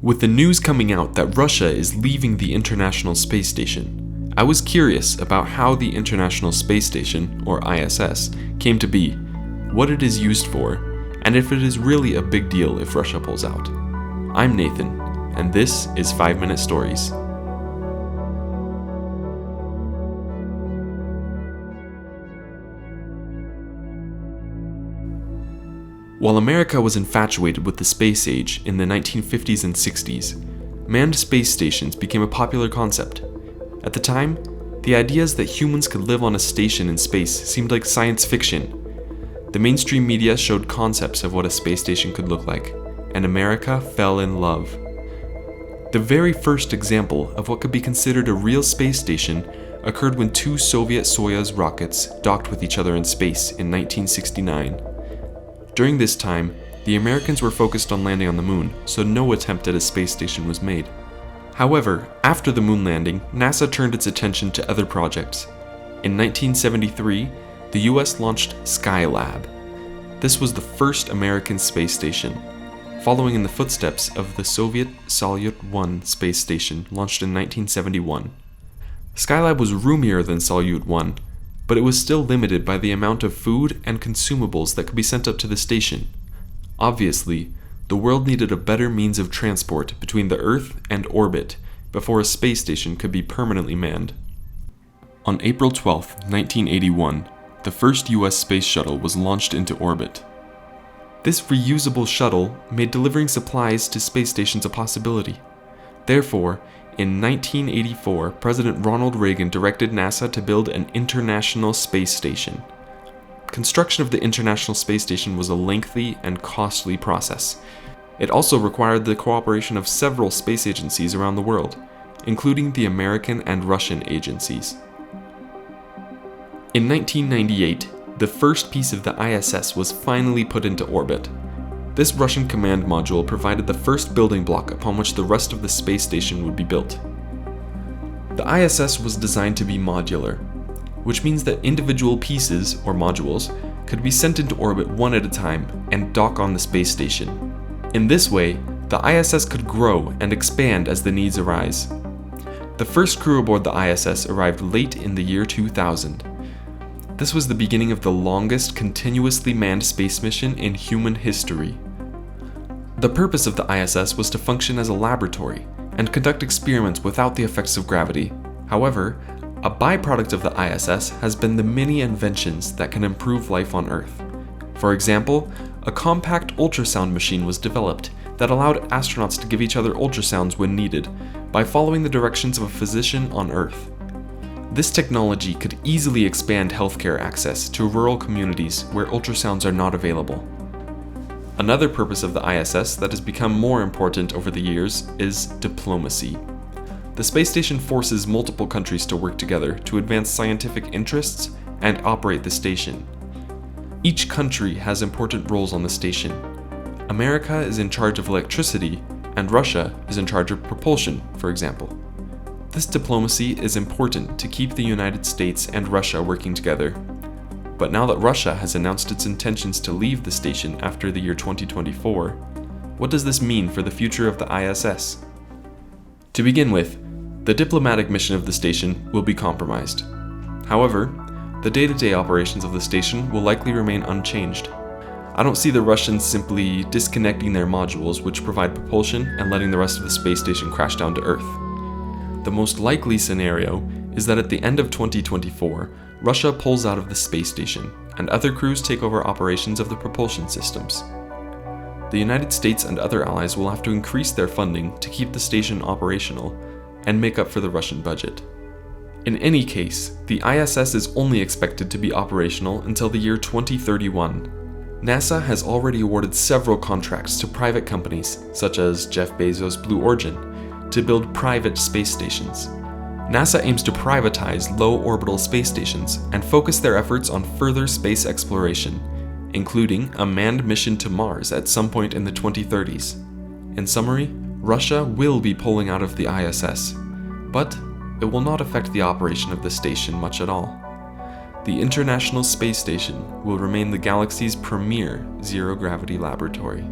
With the news coming out that Russia is leaving the International Space Station, I was curious about how the International Space Station, or ISS, came to be, what it is used for, and if it is really a big deal if Russia pulls out. I'm Nathan, and this is 5 Minute Stories. While America was infatuated with the space age in the 1950s and 60s, manned space stations became a popular concept. At the time, the ideas that humans could live on a station in space seemed like science fiction. The mainstream media showed concepts of what a space station could look like, and America fell in love. The very first example of what could be considered a real space station occurred when two Soviet Soyuz rockets docked with each other in space in 1969. During this time, the Americans were focused on landing on the moon, so no attempt at a space station was made. However, after the moon landing, NASA turned its attention to other projects. In 1973, the US launched Skylab. This was the first American space station, following in the footsteps of the Soviet Salyut 1 space station launched in 1971. Skylab was roomier than Salyut 1, but it was still limited by the amount of food and consumables that could be sent up to the station. Obviously, the world needed a better means of transport between the Earth and orbit before a space station could be permanently manned. On April 12, 1981, the first US space shuttle was launched into orbit. This reusable shuttle made delivering supplies to space stations a possibility. Therefore, in 1984, President Ronald Reagan directed NASA to build an International Space Station. Construction of the International Space Station was a lengthy and costly process. It also required the cooperation of several space agencies around the world, including the American and Russian agencies. In 1998, the first piece of the ISS was finally put into orbit. This Russian command module provided the first building block upon which the rest of the space station would be built. The ISS was designed to be modular, which means that individual pieces, or modules, could be sent into orbit one at a time and dock on the space station. In this way, the ISS could grow and expand as the needs arise. The first crew aboard the ISS arrived late in the year 2000. This was the beginning of the longest continuously manned space mission in human history. The purpose of the ISS was to function as a laboratory and conduct experiments without the effects of gravity. However, a byproduct of the ISS has been the many inventions that can improve life on Earth. For example, a compact ultrasound machine was developed that allowed astronauts to give each other ultrasounds when needed by following the directions of a physician on Earth. This technology could easily expand healthcare access to rural communities where ultrasounds are not available. Another purpose of the ISS that has become more important over the years is diplomacy. The space station forces multiple countries to work together to advance scientific interests and operate the station. Each country has important roles on the station. America is in charge of electricity, and Russia is in charge of propulsion, for example. This diplomacy is important to keep the United States and Russia working together. But now that Russia has announced its intentions to leave the station after the year 2024, what does this mean for the future of the ISS? To begin with, the diplomatic mission of the station will be compromised. However, the day-to-day operations of the station will likely remain unchanged. I don't see the Russians simply disconnecting their modules which provide propulsion and letting the rest of the space station crash down to Earth. The most likely scenario is that at the end of 2024, Russia pulls out of the space station, and other crews take over operations of the propulsion systems. The United States and other allies will have to increase their funding to keep the station operational and make up for the Russian budget. In any case, the ISS is only expected to be operational until the year 2031. NASA has already awarded several contracts to private companies, such as Jeff Bezos' Blue Origin, to build private space stations. NASA aims to privatize low-orbital space stations and focus their efforts on further space exploration, including a manned mission to Mars at some point in the 2030s. In summary, Russia will be pulling out of the ISS, but it will not affect the operation of the station much at all. The International Space Station will remain the galaxy's premier zero-gravity laboratory.